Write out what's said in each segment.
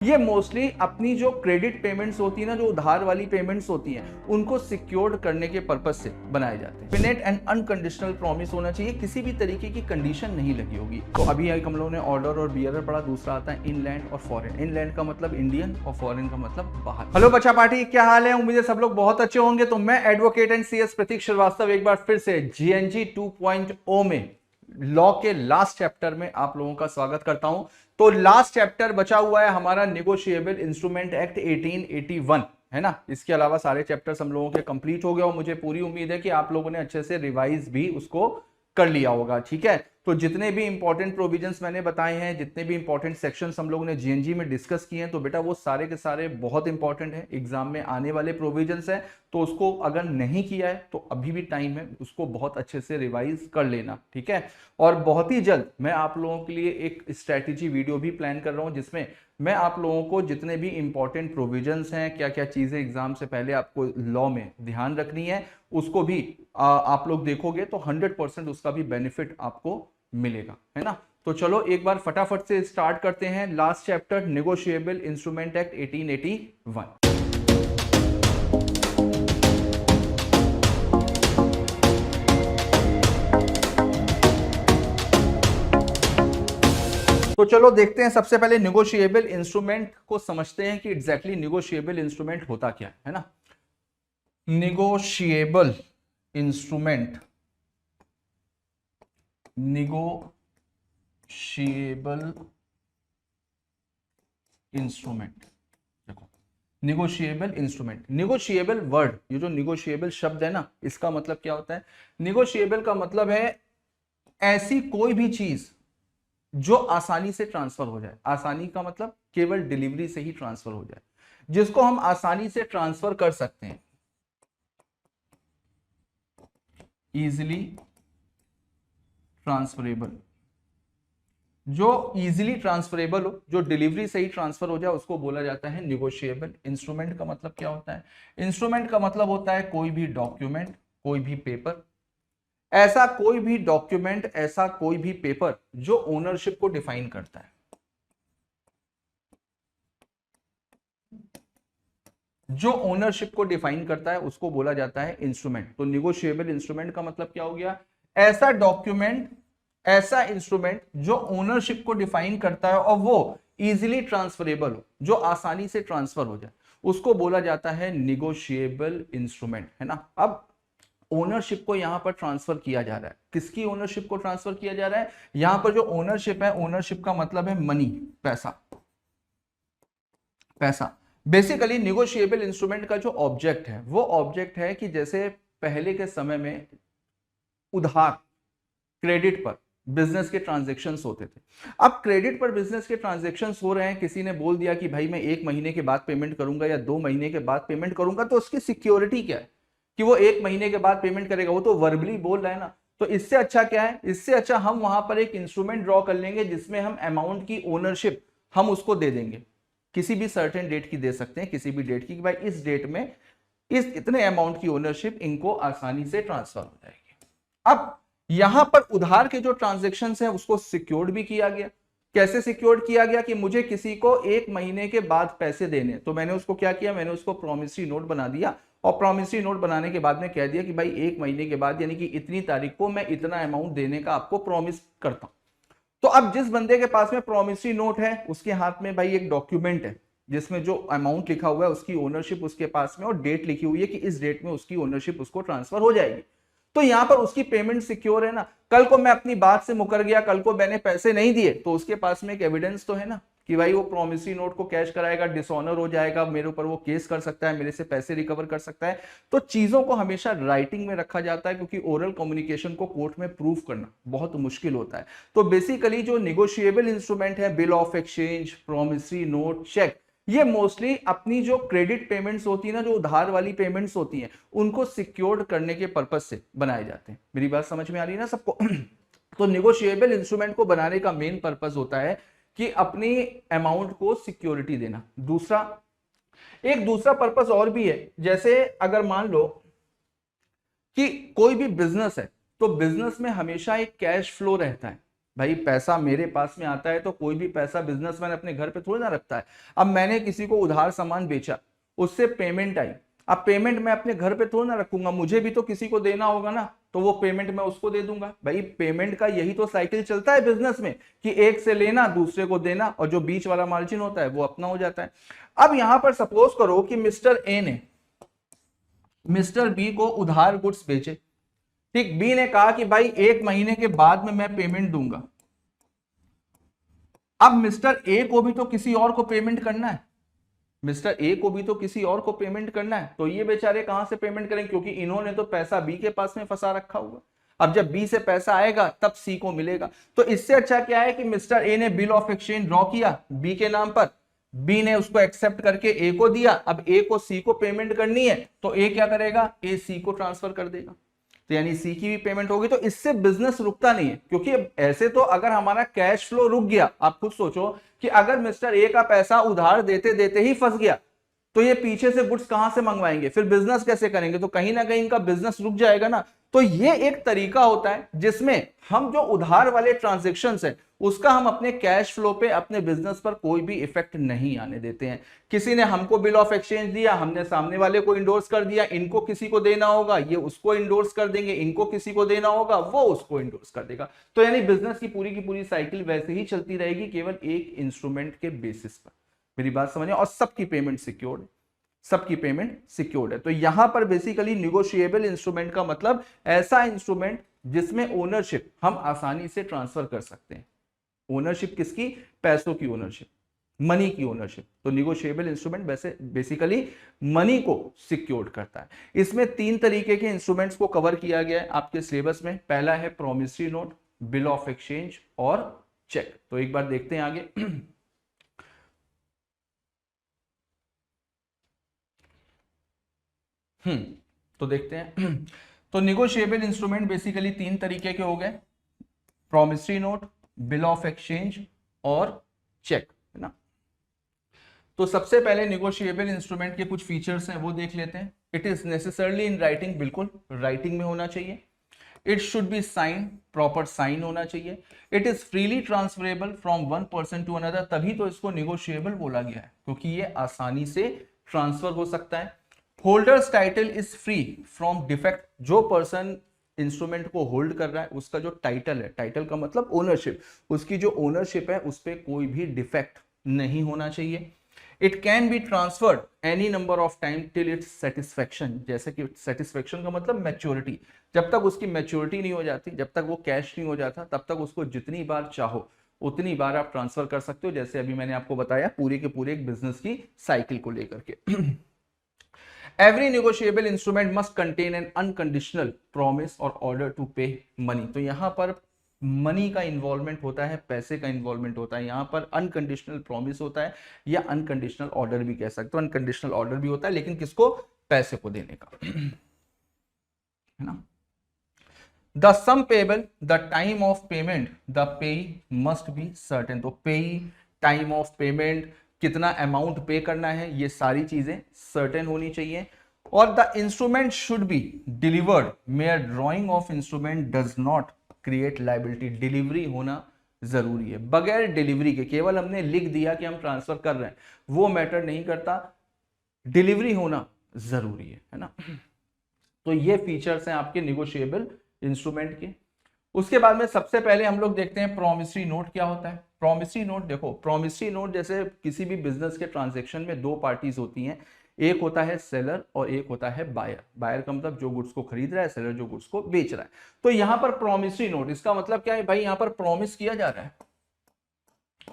ये मोस्टली अपनी जो क्रेडिट पेमेंट्स होती है ना, जो उधार वाली पेमेंट्स होती हैं, उनको सिक्योर्ड करने के पर्पज से बनाए जाते हैं। डेफिनेट एंड अनकंडीशनल प्रॉमिस होना चाहिए, किसी भी तरीके की कंडीशन नहीं लगी होगी। तो अभी हम लोगों ने ऑर्डर और बियरर पढ़ा। दूसरा आता है इनलैंड और फॉरेन। इनलैंड का मतलब इंडियन और फॉरेन का मतलब बाहर। हेलो बच्चा पार्टी, क्या हाल है? उम्मीद है सब लोग बहुत अच्छे होंगे। तो मैं एडवोकेट एंड सीएस प्रतीक श्रीवास्तव एक बार फिर से जीएनजी 2.0 में लॉ के लास्ट चैप्टर में आप लोगों का स्वागत करता हूं। तो लास्ट चैप्टर बचा हुआ है हमारा निगोशिएबल इंस्ट्रूमेंट एक्ट 1881, है ना। इसके अलावा सारे चैप्टर्स हम लोगों के कंप्लीट हो गए और मुझे पूरी उम्मीद है कि आप लोगों ने अच्छे से रिवाइज भी उसको कर लिया होगा। ठीक है, तो जितने भी इंपॉर्टेंट प्रोविजंस मैंने बताए हैं, जितने भी इंपॉर्टेंट सेक्शंस हम लोगों ने जीएनजी में डिस्कस किए हैं, तो बेटा वो सारे के सारे बहुत इंपॉर्टेंट हैं, एग्जाम में आने वाले प्रोविजंस हैं। तो उसको अगर नहीं किया है तो अभी भी टाइम है, उसको बहुत अच्छे से रिवाइज कर लेना। ठीक है, और बहुत ही जल्द मैं आप लोगों के लिए एक स्ट्रैटेजी वीडियो भी प्लान कर रहा हूं, जिसमें मैं आप लोगों को जितने भी इंपॉर्टेंट प्रोविजंस हैं, क्या क्या चीजें एग्जाम से पहले आपको लॉ में ध्यान रखनी है, उसको भी आप लोग देखोगे तो 100% उसका भी बेनिफिट आपको मिलेगा, है ना। तो चलो एक बार फटाफट से स्टार्ट करते हैं last chapter negotiable instrument act 1881। तो चलो देखते हैं, सबसे पहले निगोशिएबल इंस्ट्रूमेंट को समझते हैं कि एग्जैक्टली निगोशिएबल इंस्ट्रूमेंट होता क्या है ना। निगोशिएबल इंस्ट्रूमेंट, निगोशिएबल इंस्ट्रूमेंट, देखो निगोशिएबल इंस्ट्रूमेंट, निगोशिएबल वर्ड, ये जो निगोशिएबल शब्द है ना, इसका मतलब क्या होता है? निगोशिएबल का मतलब है ऐसी कोई भी चीज जो आसानी से ट्रांसफर हो जाए। आसानी का मतलब केवल डिलीवरी से ही ट्रांसफर हो जाए, जिसको हम आसानी से ट्रांसफर कर सकते हैं, इजीली ट्रांसफरेबल। जो इजीली ट्रांसफरेबल हो, जो डिलीवरी से ही ट्रांसफर हो जाए, उसको बोला जाता है निगोशिएबल। इंस्ट्रूमेंट का मतलब क्या होता है? इंस्ट्रूमेंट का मतलब होता है कोई भी डॉक्यूमेंट, कोई भी पेपर, ऐसा कोई भी डॉक्यूमेंट, ऐसा कोई भी पेपर जो ओनरशिप को डिफाइन करता है। जो ओनरशिप को डिफाइन करता है उसको बोला जाता है इंस्ट्रूमेंट। तो निगोशिएबल इंस्ट्रूमेंट का मतलब क्या हो गया? ऐसा डॉक्यूमेंट, ऐसा इंस्ट्रूमेंट जो ओनरशिप को डिफाइन करता है और वो इजीली ट्रांसफरेबल हो, जो आसानी से ट्रांसफर हो जाए, उसको बोला जाता है निगोशिएबल इंस्ट्रूमेंट, है ना। अब ओनरशिप को यहां पर ट्रांसफर किया जा रहा है। किसकी ओनरशिप को ट्रांसफर किया जा रहा है? यहां पर जो ओनरशिप है, ओनरशिप का मतलब है मनी, पैसा। पैसा बेसिकली निगोशिएबल इंस्ट्रूमेंट का जो ऑब्जेक्ट है, वो ऑब्जेक्ट है कि जैसे पहले के समय में उधार, क्रेडिट पर बिजनेस के ट्रांजैक्शंस होते थे। अब क्रेडिट पर बिजनेस के ट्रांजैक्शंस हो रहे हैं, किसी ने बोल दिया कि भाई मैं 1 महीने के बाद पेमेंट करूंगा या 2 महीने के बाद पेमेंट करूंगा, तो उसकी सिक्योरिटी क्या है कि वो 1 महीने के बाद पेमेंट करेगा? वो तो वर्बली बोल रहा है ना। तो इससे अच्छा क्या है? इससे अच्छा हम वहां पर एक इंस्ट्रूमेंट ड्रॉ कर लेंगे जिसमें हम अमाउंट की ओनरशिप हम उसको दे देंगे, किसी भी सर्टेन डेट की दे सकते हैं, किसी भी डेट की, कि भाई इस डेट में इस इतने अमाउंट की ओनरशिप इनको आसानी से ट्रांसफर हो जाएगी। अब यहां पर उधार के जो ट्रांजैक्शन है उसको सिक्योर्ड भी किया गया। कैसे सिक्योर्ड किया गया? कि मुझे किसी को 1 महीने के बाद पैसे देने, तो मैंने उसको क्या किया? मैंने उसको प्रॉमिसरी नोट बना दिया, और प्रॉमिसरी नोट बनाने के बाद में कह दिया कि भाई 1 महीने के बाद यानी कि इतनी तारीख को मैं इतना अमाउंट देने का आपको प्रॉमिस करता हूं। तो अब जिस बंदे के पास में प्रॉमिसरी नोट है, उसके हाथ में भाई एक डॉक्यूमेंट है जिसमें जो अमाउंट लिखा हुआ है, उसकी ओनरशिप उसके पास में, और डेट लिखी हुई है कि इस डेट में उसकी ओनरशिप उसको ट्रांसफर हो जाएगी। तो यहां पर उसकी पेमेंट सिक्योर है ना। कल को मैं अपनी बात से मुकर गया, कल को मैंने पैसे नहीं दिए, तो उसके पास में एक एविडेंस तो है ना कि भाई वो प्रॉमिसरी नोट को कैश कराएगा, डिसऑनर हो जाएगा, मेरे ऊपर वो केस कर सकता है, मेरे से पैसे रिकवर कर सकता है। तो चीजों को हमेशा राइटिंग में रखा जाता है, क्योंकि ओरल कम्युनिकेशन को कोर्ट में प्रूव करना बहुत मुश्किल होता है। तो बेसिकली जो निगोशिएबल इंस्ट्रूमेंट है, bill of exchange, promissory note, cheque, ये मोस्टली अपनी जो क्रेडिट पेमेंट्स होती है ना, जो उधार वाली पेमेंट्स होती हैं, उनको सिक्योर्ड करने के पर्पज से बनाए जाते हैं। मेरी बात समझ में आ रही है ना सबको? तो निगोशिएबल इंस्ट्रूमेंट को बनाने का मेन पर्पज होता है कि अपनी अमाउंट को सिक्योरिटी देना। दूसरा, एक दूसरा पर्पज और भी है। जैसे अगर मान लो कि कोई भी बिजनेस है, तो बिजनेस में हमेशा एक कैश फ्लो रहता है। भाई पैसा मेरे पास में आता है तो कोई भी पैसा बिजनेसमैन अपने घर पे थोड़ी ना रखता है। अब मैंने किसी को उधार सामान बेचा, उससे पेमेंट आई, अब पेमेंट मैं अपने घर पे थोड़ी ना रखूंगा, मुझे भी तो किसी को देना होगा ना, तो वो पेमेंट मैं उसको दे दूंगा। भाई पेमेंट का यही तो साइकिल चलता है बिजनेस में, कि एक से लेना दूसरे को देना, और जो बीच वाला मार्जिन होता है वो अपना हो जाता है। अब यहां पर सपोज करो कि मिस्टर ए ने मिस्टर बी को उधार गुड्स बेचे, ठीक, बी ने कहा कि भाई 1 महीने के बाद में मैं पेमेंट दूंगा। अब मिस्टर ए को भी तो किसी और को पेमेंट करना है, मिस्टर ए को भी तो किसी और को पेमेंट करना है, तो ये बेचारे कहां से पेमेंट करेंगे, क्योंकि इन्होंने तो पैसा बी के पास में फंसा रखा होगा। अब जब बी से पैसा आएगा तब सी को मिलेगा। तो इससे अच्छा क्या है कि मिस्टर ए ने बिल ऑफ एक्सचेंज ड्रॉ किया बी के नाम पर, बी ने उसको एक्सेप्ट करके ए को दिया, अब ए को सी को पेमेंट करनी है तो ए क्या करेगा, ए सी को ट्रांसफर कर देगा, तो यानी सी की भी पेमेंट होगी। तो इससे बिजनेस रुकता नहीं है, क्योंकि ऐसे तो अगर हमारा कैश फ्लो रुक गया, आप खुद सोचो कि अगर मिस्टर ए का पैसा उधार देते देते ही फंस गया तो ये पीछे से गुड्स कहां से मंगवाएंगे, फिर बिजनेस कैसे करेंगे, तो कहीं ना कहीं इनका बिजनेस रुक जाएगा ना। तो ये एक तरीका होता है जिसमें हम जो उधार वाले ट्रांजेक्शन्स है उसका हम अपने कैश फ्लो पे, अपने बिजनेस पर कोई भी इफेक्ट नहीं आने देते हैं। किसी ने हमको बिल ऑफ एक्सचेंज दिया, हमने सामने वाले को इंडोर्स कर दिया, इनको किसी को देना होगा, ये उसको इंडोर्स कर देंगे, इनको किसी को देना होगा, वो उसको इंडोर्स कर देगा। तो यानी बिजनेस की पूरी साइकिल वैसे ही चलती रहेगी, केवल एक इंस्ट्रूमेंट के बेसिस पर। मेरी बात समझिए, और सबकी पेमेंट सिक्योर्ड, सबकी पेमेंट सिक्योर्ड है। तो यहां पर बेसिकली निगोशिएबल इंस्ट्रूमेंट का मतलब ऐसा इंस्ट्रूमेंट जिसमें ओनरशिप हम आसानी से ट्रांसफर कर सकते हैं। ओनरशिप किसकी, पैसों की ओनरशिप, मनी की ओनरशिप। तो निगोशिएबल इंस्ट्रूमेंट वैसे बेसिकली मनी को सिक्योर्ड करता है। इसमें 3 तरीके के इंस्ट्रूमेंट्स को कवर किया गया है आपके सिलेबस में। पहला है promissory note, bill of exchange और चेक। तो एक बार देखते हैं आगे। तो देखते हैं। तो निगोशिएबल इंस्ट्रूमेंट बेसिकली 3 तरीके के हो गए, promissory note, bill of exchange और चेक, है ना। तो सबसे पहले निगोशिएबल इंस्ट्रूमेंट के कुछ फीचर्स हैं वो देख लेते हैं। It is necessarily in writing, बिल्कुल राइटिंग में होना चाहिए। It should be sign, proper sign होना चाहिए। It is freely transferable from one person to another, तभी तो इसको निगोशिएबल बोला गया है, क्योंकि ये आसानी से ट्रांसफर हो सकता है। Holders title is free from defect, जो पर्सन इंस्ट्रूमेंट को होल्ड कर रहा है उसका जो टाइटल है, टाइटल का मतलब ओनरशिप, उसकी जो ओनरशिप है उस पर कोई भी डिफेक्ट नहीं होना चाहिए। It can be transferred any number of time till it's satisfaction, जैसे कि सेटिस्फेक्शन का मतलब मैच्योरिटी, जब तक उसकी मैच्योरिटी नहीं हो जाती, जब तक वो कैश नहीं हो जाता, तब तक उसको जितनी बार चाहो उतनी बार आप ट्रांसफर कर सकते हो, जैसे अभी मैंने आपको बताया पूरे के पूरे एक बिजनेस की साइकिल को लेकर के। Every negotiable instrument must contain an unconditional promise or order to pay money। तो यहां पर मनी का इन्वॉल्वमेंट होता है, पैसे का इन्वॉल्वमेंट होता है, यहां पर अनकंडीशनल प्रॉमिस होता है या अनकंडीशनल ऑर्डर भी कह सकते हो। अनकंडीशनल ऑर्डर भी होता है, लेकिन किसको, पैसे को देने का, है ना। The sum payable, the time of payment, the pay must be certain. तो पे, टाइम ऑफ पेमेंट, कितना अमाउंट पे करना है, ये सारी चीजें सर्टेन होनी चाहिए। और the instrument should be delivered, mayor drawing of instrument does not create liability. Delivery होना जरूरी है, बगैर डिलीवरी के, केवल हमने लिख दिया कि हम ट्रांसफर कर रहे हैं वो मैटर नहीं करता, डिलीवरी होना जरूरी है ना। तो ये फीचर्स हैं आपके निगोशिएबल इंस्ट्रूमेंट के। उसके बाद में सबसे पहले हम लोग देखते हैं प्रोमिसरी नोट क्या होता है। प्रोमिसरी नोट, देखो प्रोमिसरी नोट जैसे किसी भी बिजनेस के ट्रांजैक्शन में 2 पार्टीज होती हैं, एक होता है सेलर और एक होता है बायर। बायर का मतलब जो गुड्स को खरीद रहा है, सेलर जो गुड्स को बेच रहा है। तो यहां पर प्रोमिसरी नोट, इसका मतलब क्या है भाई, यहां पर प्रॉमिस किया जा रहा है,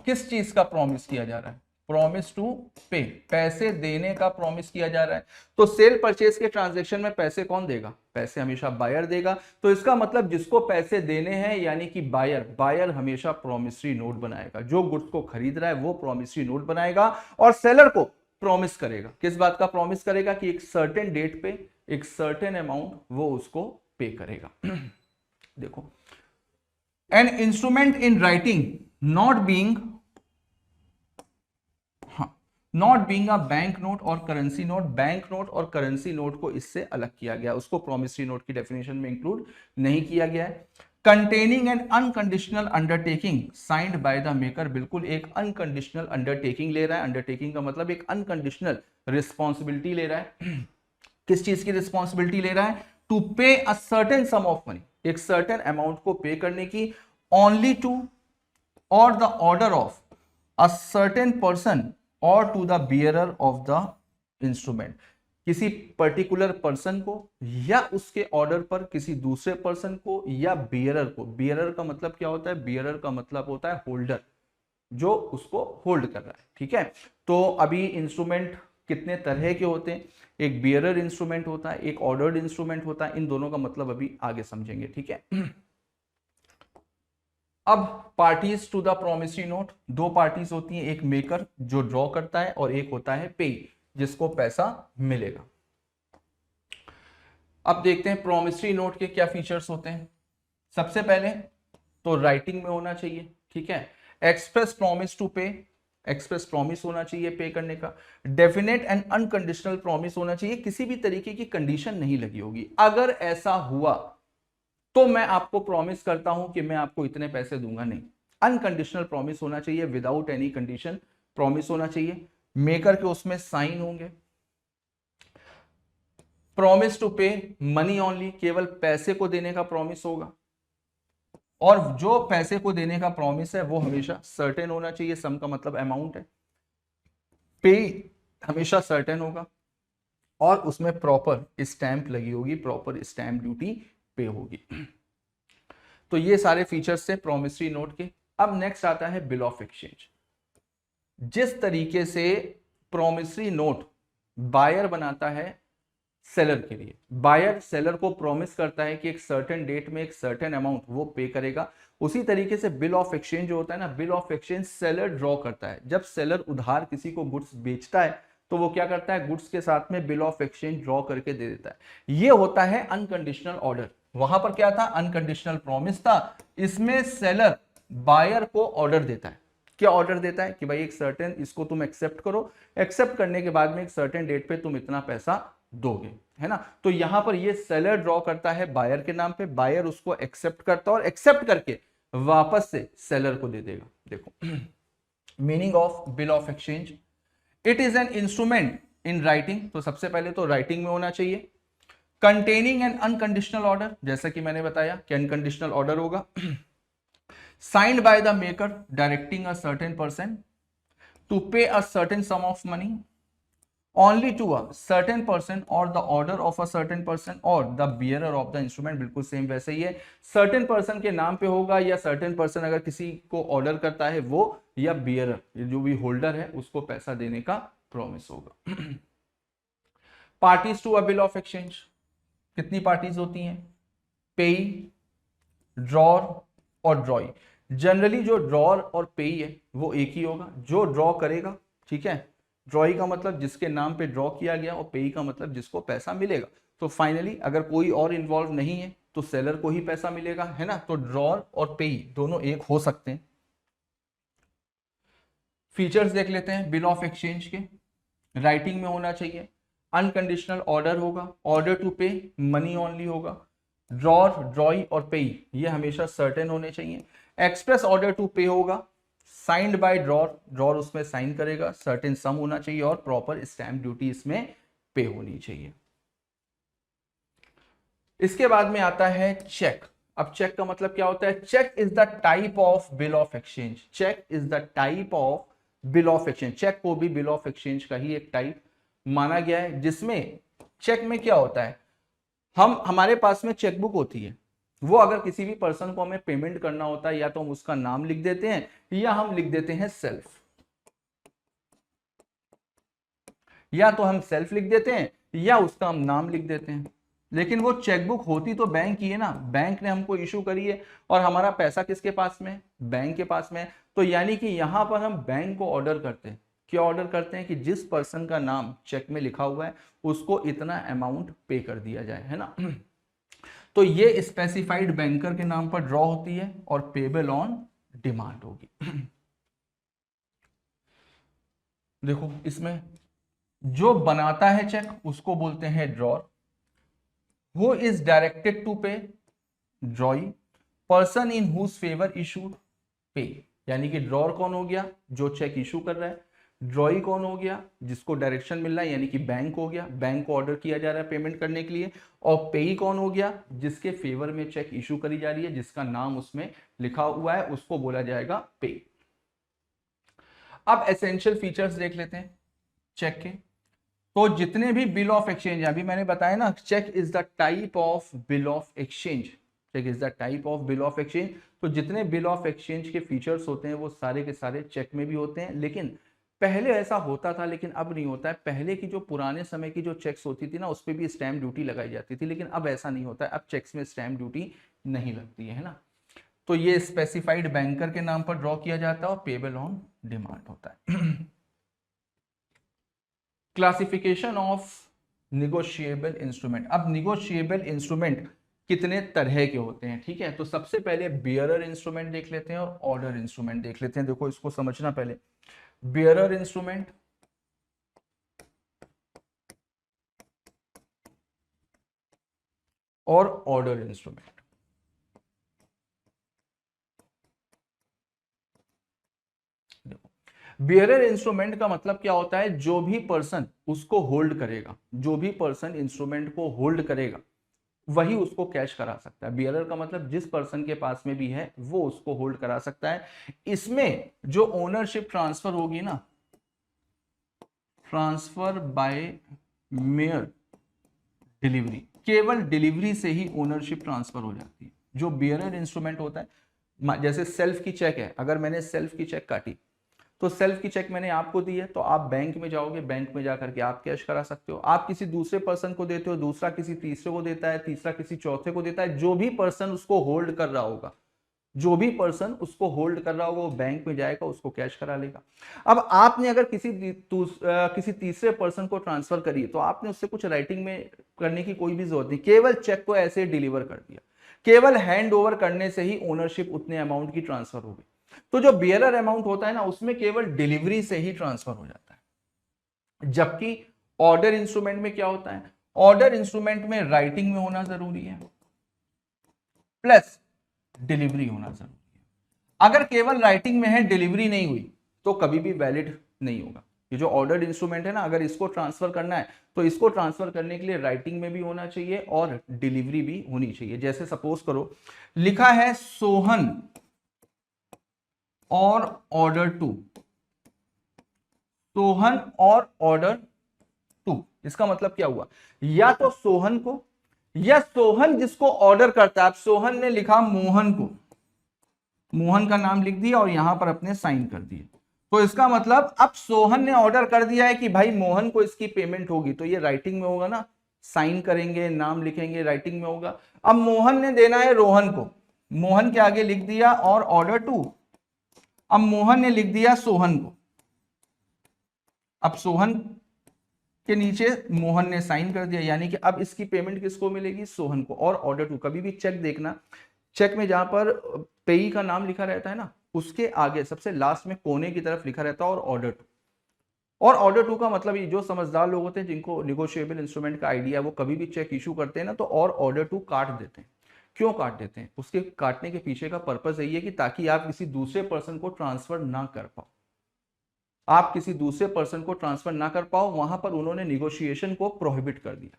किस चीज का प्रॉमिस किया जा रहा है, प्रॉमिस टू पे, पैसे देने का प्रॉमिस किया जा रहा है। तो सेल परचेज के ट्रांजैक्शन में पैसे कौन देगा, पैसे हमेशा बायर देगा। तो इसका मतलब जिसको पैसे देने हैं यानी कि बायर, बायर हमेशा प्रॉमिसरी नोट बनाएगा, जो गुड्स को खरीद रहा है वो प्रॉमिसरी नोट बनाएगा और सेलर को प्रॉमिस करेगा। किस बात का प्रॉमिस करेगा, कि एक सर्टेन डेट पे एक सर्टेन अमाउंट वो उसको पे करेगा। देखो, an instrument in writing not being a bank note और करेंसी नोट, बैंक नोट और करेंसी नोट को इससे अलग किया गया, उसको प्रॉमिसरी नोट की डेफिनेशन में इंक्लूड नहीं किया गया है। Containing N unconditional undertaking signed by the maker, बिल्कुल एक अनकंडीशनल अंडरटेकिंग ले रहा है। अंडरटेकिंग का मतलब एक अनकंडीशनल रिस्पॉन्सिबिलिटी ले रहा है। किस चीज की रिस्पॉन्सिबिलिटी ले रहा है? To pay a certain sum of money, एक सर्टेन अमाउंट को पे करने की, only to or the order of a certain person or to the bearer of the instrument, किसी पर्टिकुलर पर्सन को या उसके ऑर्डर पर किसी दूसरे पर्सन को या बियरर को। बियरर का मतलब क्या होता है? बियरर का मतलब होता है होल्डर, जो उसको होल्ड कर रहा है। ठीक है, तो अभी इंस्ट्रूमेंट कितने तरह के होते हैं? एक बियरर इंस्ट्रूमेंट होता है, एक ऑर्डर्ड इंस्ट्रूमेंट होता है। इन दोनों का मतलब अभी आगे समझेंगे। ठीक है, अब parties to the promissory note, दो पार्टीज होती हैं, एक मेकर जो ड्रॉ करता है और एक होता है पे, जिसको पैसा मिलेगा। अब देखते हैं प्रोमिसरी नोट के क्या फीचर्स होते हैं। सबसे पहले तो राइटिंग में होना चाहिए। ठीक है, एक्सप्रेस प्रॉमिस टू पे, एक्सप्रेस प्रॉमिस होना चाहिए पे करने का। डेफिनेट एंड अनकंडीशनल प्रॉमिस होना चाहिए, किसी भी तरीके की कंडीशन नहीं लगी होगी। अगर ऐसा हुआ तो मैं आपको प्रॉमिस करता हूं कि मैं आपको इतने पैसे दूंगा, नहीं। अनकंडीशनल प्रॉमिस होना चाहिए, विदाउट एनी कंडीशन प्रॉमिस होना चाहिए। मेकर के उसमें साइन होंगे। प्रॉमिस टू पे मनी ओनली, केवल पैसे को देने का प्रॉमिस होगा, और जो पैसे को देने का प्रॉमिस है वो हमेशा सर्टेन होना चाहिए। सम का मतलब अमाउंट है, पे हमेशा सर्टेन होगा, और उसमें प्रॉपर स्टैंप लगी होगी, प्रॉपर स्टैंप ड्यूटी पे होगी। तो ये सारे फीचर्स थे प्रोमिसरी नोट के। अब नेक्स्ट आता है बिल ऑफ एक्सचेंज। जिस तरीके से प्रोमिसरी नोट बायर बनाता है सेलर के लिए, बायर सेलर को प्रॉमिस करता है कि एक सर्टेन डेट में एक सर्टेन अमाउंट वो पे करेगा, उसी तरीके से बिल ऑफ एक्सचेंज जो होता है ना, bill of exchange seller draw करता है। जब सेलर उधार किसी को गुड्स बेचता है तो वो क्या करता है? गुड्स के साथ में बिल ऑफ एक्सचेंज ड्रॉ करके दे देता है। ये होता है अनकंडीशनल ऑर्डर। वहां पर क्या था? अनकंडीशनल प्रॉमिस था। इसमें सेलर बायर को ऑर्डर देता है। क्या ऑर्डर देता है? कि भाई एक सर्टेन इसको तुम एक्सेप्ट करो, एक्सेप्ट करने के बाद में एक सर्टेन डेट पे तुम इतना पैसा दोगे, है ना। तो यहां पर ये सेलर ड्रॉ करता है बायर के नाम पे, बायर उसको एक्सेप्ट करता है और एक्सेप्ट करके वापस से सेलर को दे देगा। देखो meaning of bill of exchange, it is an instrument in writing, तो सबसे पहले तो राइटिंग में होना चाहिए। कंटेनिंग एन अनकंडीशनल ऑर्डर, जैसा कि मैंने बताया कि अनकंडीशनल ऑर्डर होगा। Signed by the maker directing a certain person to pay a certain sum of money only to a certain person or the order of a certain person or the bearer of the instrument, बिल्कुल same वैसे ही है। certain person के नाम पे होगा, या certain person अगर किसी को ऑर्डर करता है वो, या bearer जो भी होल्डर है उसको पैसा देने का प्रॉमिस होगा। Parties to a bill of exchange, कितनी पार्टीज होती हैं? पेई, ड्रॉर और ड्रॉई। जनरली जो ड्रॉर और पेई है वो एक ही होगा, जो ड्रॉ करेगा। ठीक है, ड्रॉई का मतलब जिसके नाम पे ड्रॉ किया गया, और पेई का मतलब जिसको पैसा मिलेगा। तो फाइनली अगर कोई और इन्वॉल्व नहीं है तो सेलर को ही पैसा मिलेगा, है ना। तो ड्रॉर और पेई दोनों एक हो सकते हैं। फीचर्स देख लेते हैं बिल ऑफ एक्सचेंज के। राइटिंग में होना चाहिए, अनकंडीशनल ऑर्डर होगा, ऑर्डर टू पे मनी ओनली होगा, ड्रॉर, ड्रॉई और पेई ये हमेशा सर्टेन होने चाहिए। एक्सप्रेस ऑर्डर टू पे होगा, साइंड बाय ड्रॉर, ड्रॉर उसमें साइन करेगा, सर्टेन सम होना चाहिए, और प्रॉपर स्टैंप ड्यूटी इसमें पे होनी चाहिए। इसके बाद में आता है चेक। अब चेक का मतलब क्या होता है? Cheque is the type of bill of exchange, cheque is the type of bill of exchange. Cheque को भी बिल ऑफ एक्सचेंज का ही एक टाइप माना गया है, जिसमें चेक में क्या होता है, हमारे पास में चेकबुक होती है, वो अगर किसी भी पर्सन को हमें पेमेंट करना होता है, या तो हम उसका नाम लिख देते हैं या हम लिख देते हैं सेल्फ, या तो हम सेल्फ लिख देते हैं या उसका हम नाम लिख देते हैं। लेकिन वो चेकबुक होती तो बैंक की है ना, बैंक ने हमको इशू करी है, और हमारा पैसा किसके पास में? बैंक के पास में। तो यानी कि यहां पर हम बैंक को ऑर्डर करते हैं। क्या ऑर्डर करते हैं? कि जिस पर्सन का नाम चेक में लिखा हुआ है उसको इतना अमाउंट पे कर दिया जाए, है ना। तो ये स्पेसिफाइड बैंकर के नाम पर ड्रॉ होती है और पेबल ऑन डिमांड होगी। देखो इसमें जो बनाता है चेक उसको बोलते हैं drawer. Who is directed to pay? Drawee. Person in whose favour issued pay, यानी कि ड्रॉर कौन हो गया, जो चेक इशू कर रहा है। ड्रॉई कौन हो गया, जिसको डायरेक्शन मिल रहा है, यानी कि बैंक हो गया, बैंक को ऑर्डर किया जा रहा है पेमेंट करने के लिए। और पेई कौन हो गया, जिसके फेवर में चेक इशू करी जा रही है, जिसका नाम उसमें लिखा हुआ है, उसको बोला जाएगा पे। अब एसेंशियल फीचर्स देख लेते हैं चेक के। तो जितने भी बिल ऑफ एक्सचेंज, अभी मैंने बताया ना, cheque is the type of bill of exchange, cheque is the type of bill of exchange. तो जितने बिल ऑफ एक्सचेंज के फीचर्स होते हैं वो सारे के सारे चेक में भी होते हैं। लेकिन पहले ऐसा होता था, लेकिन अब नहीं होता है। पहले की जो पुराने समय की जो चेक्स होती थी ना, उस पर भी स्टैम्प ड्यूटी लगाई जाती थी, लेकिन अब ऐसा नहीं होता है। अब चेक्स में स्टैम्प ड्यूटी नहीं लगती है ना। तो ये स्पेसिफाइड बैंकर के नाम पर ड्रॉ किया जाता है और पेबल ऑन डिमांड होता है। Classification of negotiable instrument. अब निगोशिएबल इंस्ट्रूमेंट कितने तरह के होते हैं, ठीक है। तो सबसे पहले बियरर इंस्ट्रूमेंट देख लेते हैं और ऑर्डर इंस्ट्रूमेंट देख लेते हैं। देखो इसको समझना पहले, बियरर इंस्ट्रूमेंट और ऑर्डर इंस्ट्रूमेंट। बियरर इंस्ट्रूमेंट का मतलब क्या होता है, जो भी पर्सन उसको होल्ड करेगा, जो भी पर्सन इंस्ट्रूमेंट को होल्ड करेगा वही उसको कैश करा सकता है। बियरर का मतलब जिस पर्सन के पास में भी है वो उसको होल्ड करा सकता है। इसमें जो ओनरशिप ट्रांसफर होगी ना, ट्रांसफर बाय मेयर डिलीवरी, केवल डिलीवरी से ही ओनरशिप ट्रांसफर हो जाती है। जो बियरर इंस्ट्रूमेंट होता है, जैसे सेल्फ की चेक है, अगर मैंने सेल्फ की चेक काटी तो सेल्फ की चेक मैंने आपको दी है, तो आप बैंक में जाओगे, बैंक में जाकर के आप कैश करा सकते हो। आप किसी दूसरे पर्सन को देते हो, दूसरा किसी तीसरे को देता है, तीसरा किसी चौथे को देता है। जो भी पर्सन उसको होल्ड कर रहा होगा, जो भी पर्सन उसको होल्ड कर रहा होगा वो बैंक में जाएगा, उसको कैश करा लेगा। अब आपने अगर किसी तीसरे पर्सन को ट्रांसफर करी तो आपने उससे कुछ राइटिंग में करने की कोई भी जरूरत नहीं, केवल चेक को ऐसे डिलीवर कर दिया। केवल हैंड ओवर करने से ही ओनरशिप उतने अमाउंट की ट्रांसफर होगी। तो जो बियरर अमाउंट होता है ना, उसमें केवल डिलीवरी से ही ट्रांसफर हो जाता है। जबकि ऑर्डर इंस्ट्रूमेंट में क्या होता है, ऑर्डर इंस्ट्रूमेंट में राइटिंग में होना जरूरी है प्लस डिलीवरी होना जरूरी है। अगर केवल राइटिंग में है, डिलीवरी नहीं हुई, तो कभी भी वैलिड नहीं होगा। ये जो ऑर्डर इंस्ट्रूमेंट है ना, अगर इसको ट्रांसफर करना है तो इसको ट्रांसफर करने के लिए राइटिंग में भी होना चाहिए और डिलीवरी भी होनी चाहिए। जैसे सपोज करो लिखा है सोहन और ऑर्डर टू, सोहन और ऑर्डर टू, इसका मतलब क्या हुआ, या तो सोहन को, या सोहन जिसको ऑर्डर करता है, अब सोहन ने लिखा मोहन को, मोहन का नाम लिख दिया और यहां पर अपने साइन कर दिए। तो इसका मतलब अब सोहन ने ऑर्डर कर दिया है कि भाई मोहन को इसकी पेमेंट होगी, तो ये राइटिंग में होगा ना, साइन करेंगे, नाम लिखेंगे, राइटिंग में होगा। अब मोहन ने देना है रोहन को, मोहन के आगे लिख दिया और ऑर्डर टू। अब मोहन ने लिख दिया सोहन को, अब सोहन के नीचे मोहन ने साइन कर दिया, यानी कि अब इसकी पेमेंट किसको मिलेगी, सोहन को। और ऑर्डर टू, कभी भी चेक देखना, चेक में जहां पर पेई का नाम लिखा रहता है ना, उसके आगे सबसे लास्ट में कोने की तरफ लिखा रहता है और ऑर्डर टू। और ऑर्डर टू का मतलब, ये जो समझदार लोग होते हैं जिनको निगोशिएबल इंस्ट्रूमेंट का आइडिया है, वो कभी भी चेक इशू करते हैं ना तो और ऑर्डर टू काट देते हैं। क्यों काट देते हैं, उसके काटने के पीछे का पर्पस यही है कि ताकि आप किसी दूसरे पर्सन को ट्रांसफर ना कर पाओ, आप किसी दूसरे पर्सन को ट्रांसफर ना कर पाओ। वहां पर उन्होंने निगोशिएशन को प्रोहिबिट कर दिया,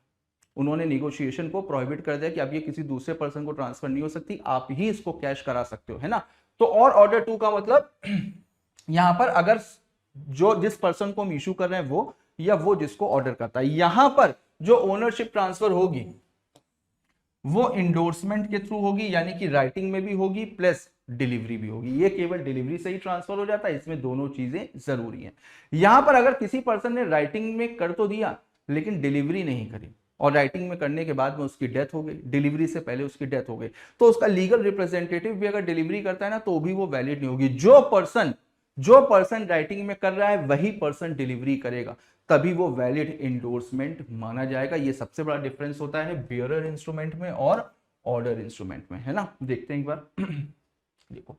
उन्होंने निगोशिएशन को प्रोहिबिट कर दिया कि अब ये किसी दूसरे पर्सन को ट्रांसफर नहीं हो सकती, आप ही इसको कैश करा सकते हो, है ना। तो और ऑर्डर टू का मतलब यहां पर अगर जो जिस पर्सन को हम इशू कर रहे हैं वो, या वो जिसको ऑर्डर करता है, यहां पर जो ओनरशिप ट्रांसफर होगी वो इंडोर्समेंट के थ्रू होगी, यानी कि राइटिंग में भी होगी प्लस डिलीवरी भी होगी। ये केवल डिलीवरी से ही ट्रांसफर हो जाता है, इसमें दोनों चीजें जरूरी हैं। यहां पर अगर किसी पर्सन ने राइटिंग में कर तो दिया लेकिन डिलीवरी नहीं करी, और राइटिंग में करने के बाद में उसकी डेथ हो गई, डिलीवरी से पहले उसकी डेथ हो गई, तो उसका लीगल रिप्रेजेंटेटिव भी अगर डिलीवरी करता है ना तो भी वो वैलिड नहीं होगी। जो पर्सन राइटिंग में कर रहा है वही पर्सन डिलीवरी करेगा, तभी वो वैलिड इंडोर्समेंट माना जाएगा। ये सबसे बड़ा डिफरेंस होता है बियरर इंस्ट्रूमेंट में और ऑर्डर इंस्ट्रूमेंट में, है ना। देखते हैं एक बार देखो,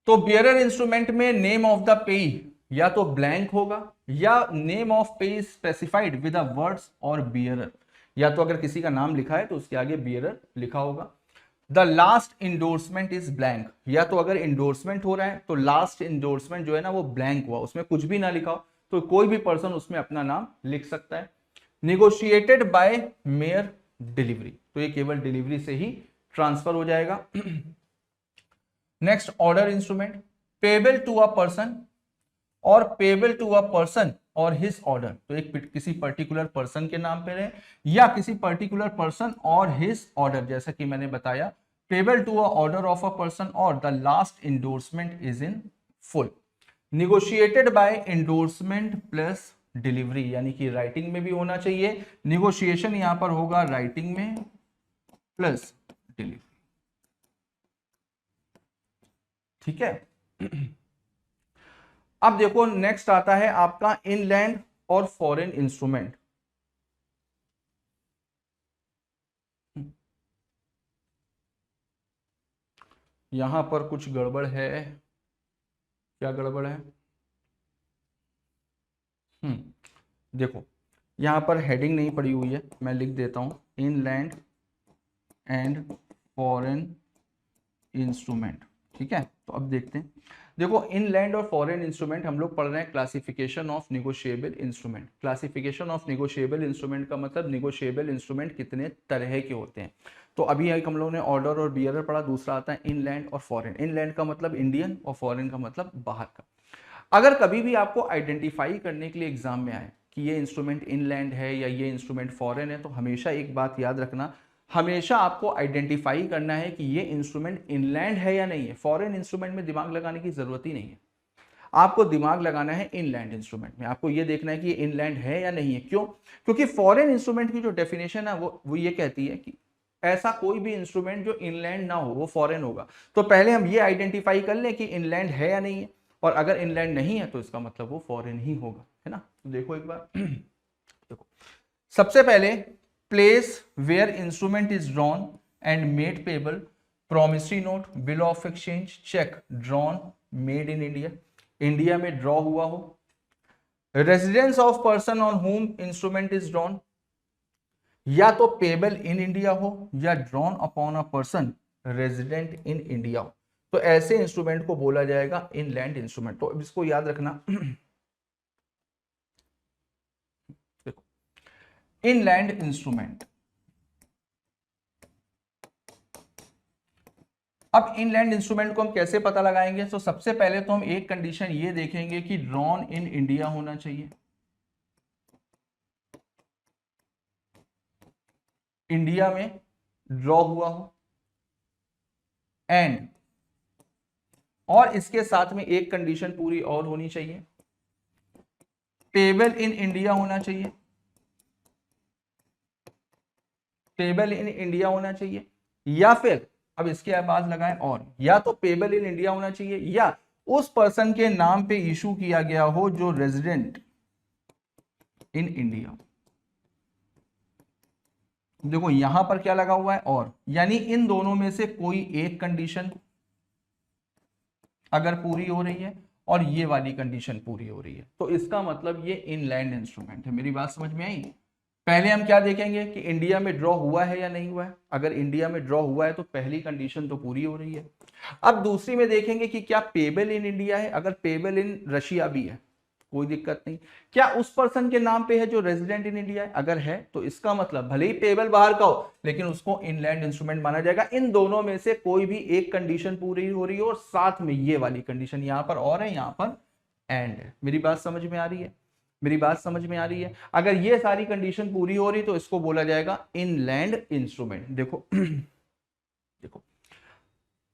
तो बियरर इंस्ट्रूमेंट में नेम ऑफ द पेई या तो ब्लैंक होगा, या नेम ऑफ पेई स्पेसिफाइड विद वर्ड्स और बियरर, या तो अगर किसी का नाम लिखा है तो उसके आगे बियरर लिखा होगा। The last endorsement is blank, या तो अगर इंडोर्समेंट हो रहा है तो लास्ट इंडोर्समेंट जो है ना वो ब्लैंक हुआ, उसमें कुछ भी ना लिखा हो, तो कोई भी पर्सन उसमें अपना नाम लिख सकता है। निगोशिएटेड बाय मेयर डिलीवरी, तो ये केवल डिलीवरी से ही ट्रांसफर हो जाएगा। Next order instrument, payable to a person और पेबल टू अ पर्सन और हिज ऑर्डर, तो एक किसी पर्टिकुलर पर्सन के नाम पे रहे या किसी पर्टिकुलर पर्सन और हिज ऑर्डर, जैसा कि मैंने बताया payable to a order of a person or the last endorsement is in full. Negotiated by endorsement plus delivery, यानी कि राइटिंग में भी होना चाहिए, निगोशिएशन यहां पर होगा राइटिंग में प्लस डिलीवरी, ठीक है। अब देखो नेक्स्ट आता है आपका इनलैंड और फॉरेन इंस्ट्रूमेंट। यहां पर कुछ गड़बड़ है, क्या गड़बड़ है? देखो यहां पर हेडिंग नहीं पड़ी हुई है, मैं लिख देता हूं इनलैंड एंड फॉरेन इंस्ट्रूमेंट, ठीक है। तो अब देखते हैं, देखो इनलैंड और फॉरेन इंस्ट्रूमेंट हम लोग पढ़ रहे हैं classification of negotiable instrument. Classification of negotiable instrument का मतलब निगोशिएबल इंस्ट्रूमेंट कितने तरह के होते हैं। तो अभी एक हम लोगों ने ऑर्डर और बियरर पढ़ा, दूसरा आता है इनलैंड और फॉरेन। इनलैंड का मतलब इंडियन और फॉरेन का मतलब बाहर का। अगर कभी भी आपको आइडेंटिफाई करने के लिए एग्जाम में आए कि ये इंस्ट्रूमेंट इनलैंड है या ये इंस्ट्रूमेंट फॉरेन है, तो हमेशा एक बात याद रखना, हमेशा आपको आइडेंटिफाई करना है कि ये इंस्ट्रूमेंट इनलैंड है या नहीं है। फॉरेन इंस्ट्रूमेंट में दिमाग लगाने की जरूरत ही नहीं है, आपको दिमाग लगाना है इनलैंड इंस्ट्रूमेंट में। आपको ये देखना है कि ये इनलैंड है या नहीं है। क्यों? क्योंकि फॉरेन इंस्ट्रूमेंट की जो डेफिनेशन है वो ये कहती है कि ऐसा कोई भी इंस्ट्रूमेंट जो इनलैंड ना हो वो फॉरेन होगा। तो पहले हम ये आइडेंटिफाई कर लें कि इनलैंड है या नहीं है, और अगर इनलैंड नहीं है तो इसका मतलब वो फॉरेन ही होगा, है ना। तो देखो एक बार देखो, सबसे पहले place where instrument is drawn and made payable, promissory note, bill of exchange, cheque drawn made in India, India में ड्रॉ हुआ हो, residence of person on whom instrument is drawn, या तो पेबल इन इंडिया हो या drawn upon a person resident in India हो, तो ऐसे इंस्ट्रूमेंट को बोला जाएगा इनलैंड इंस्ट्रूमेंट। तो इसको याद रखना। देखो इनलैंड इंस्ट्रूमेंट, अब इनलैंड इंस्ट्रूमेंट को हम कैसे पता लगाएंगे? तो सबसे पहले तो हम एक कंडीशन ये देखेंगे कि ड्रॉन इन इंडिया होना चाहिए, इंडिया में ड्रॉ हुआ हो, एंड और इसके साथ में एक कंडीशन पूरी और होनी चाहिए, पेबल इन इंडिया होना चाहिए, पेबल इन इंडिया होना चाहिए, या फिर अब इसके बाद लगाएं और, या तो पेबल इन इंडिया होना चाहिए या उस पर्सन के नाम पे इशू किया गया हो जो रेजिडेंट इन इंडिया। देखो यहां पर क्या लगा हुआ है और, यानी इन दोनों में से कोई एक कंडीशन अगर पूरी हो रही है और ये वाली कंडीशन पूरी हो रही है, तो इसका मतलब ये इनलैंड इंस्ट्रूमेंट है। मेरी बात समझ में आई? पहले हम क्या देखेंगे कि इंडिया में ड्रॉ हुआ है या नहीं हुआ है। अगर इंडिया में ड्रॉ हुआ है तो पहली कंडीशन तो पूरी हो रही है। अब दूसरी में देखेंगे कि क्या पेबल इन इंडिया है। अगर पेबल इन रशिया भी है कोई दिक्कत नहीं। क्या उस पर्सन के नाम पे है जो रेजिडेंट इन इंडिया है? अगर है तो इसका मतलब भले ही पेबल बाहर का हो लेकिन उसको इनलैंड इंस्ट्रूमेंट माना जाएगा। इन दोनों में से कोई भी एक कंडीशन पूरी हो रही है और साथ में ये वाली कंडीशन, यहां पर और है, यहां पर एंड है। मेरी बात समझ में आ रही है? मेरी बात समझ में आ रही है? अगर ये सारी कंडीशन पूरी हो रही तो इसको बोला जाएगा इनलैंड इंस्ट्रूमेंट। देखो देखो,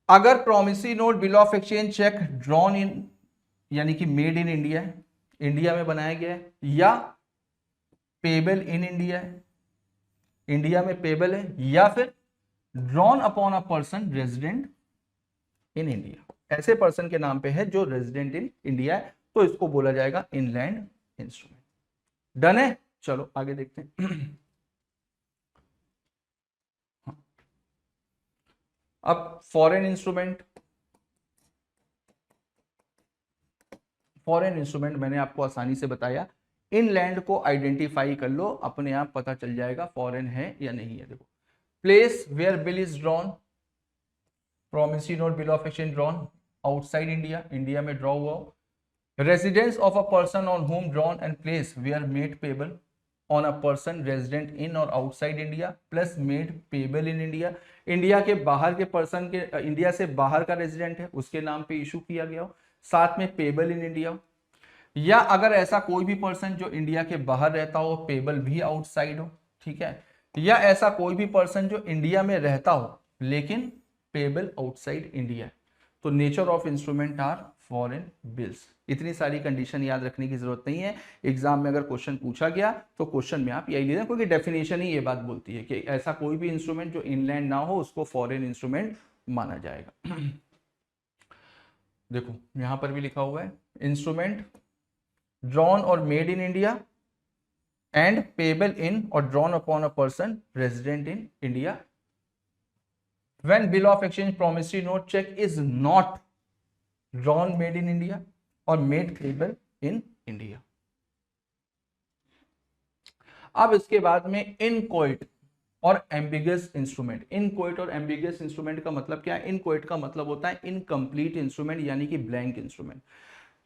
अगर promissory note, bill of exchange, cheque drawn in यानी कि मेड इन इंडिया है, इंडिया में बनाया गया है, या पेबल इन इंडिया है, इंडिया में पेबल है, या फिर drawn upon a person resident in India, ऐसे पर्सन के नाम पे है जो रेजिडेंट इन इंडिया है, तो इसको बोला जाएगा इनलैंड इंस्ट्रूमेंट। डन है? चलो आगे देखते हैं। अब फॉरेन इंस्ट्रूमेंट, फॉरेन इंस्ट्रूमेंट मैंने आपको आसानी से बताया, इनलैंड को आइडेंटिफाई कर लो, अपने आप पता चल जाएगा फॉरेन है या नहीं है। देखो, place where bill is drawn, promissory note bill of exchange drawn outside India, India में ड्रॉ हुआ हो. Residence of a person on whom drawn and place were made payable on a person resident in or outside India plus made payable in India. India के बाहर के person के, India से बाहर का रेजिडेंट है उसके नाम पे इशू किया गया हो, साथ में पेबल इन इंडिया. या अगर ऐसा कोई भी पर्सन जो इंडिया के बाहर रहता हो, पेबल भी आउटसाइड हो, ठीक है. या ऐसा कोई भी पर्सन जो इंडिया में रहता हो लेकिन पेबल आउटसाइड इंडिया. तो nature of instrument are foreign bills. इतनी सारी कंडीशन याद रखने की जरूरत नहीं है. एग्जाम में अगर क्वेश्चन पूछा गया तो क्वेश्चन में आप यही ले लें, क्योंकि डेफिनेशन ही ये बात बोलती है कि ऐसा कोई भी इंस्ट्रूमेंट जो इनलैंड ना हो उसको फॉरेन इंस्ट्रूमेंट माना जाएगा. देखो यहां पर भी लिखा हुआ है instrument drawn or made in India and payable in or drawn upon a person resident in India. When bill of exchange promissory note check is not drawn made in India or made payable in India. अब इसके बाद में इनकोइट और ambiguous instrument. इनकोइट और ambiguous instrument का मतलब क्या है? इनकोइट का मतलब होता है इनकम्प्लीट इंस्ट्रूमेंट, यानी कि ब्लैंक इंस्ट्रूमेंट.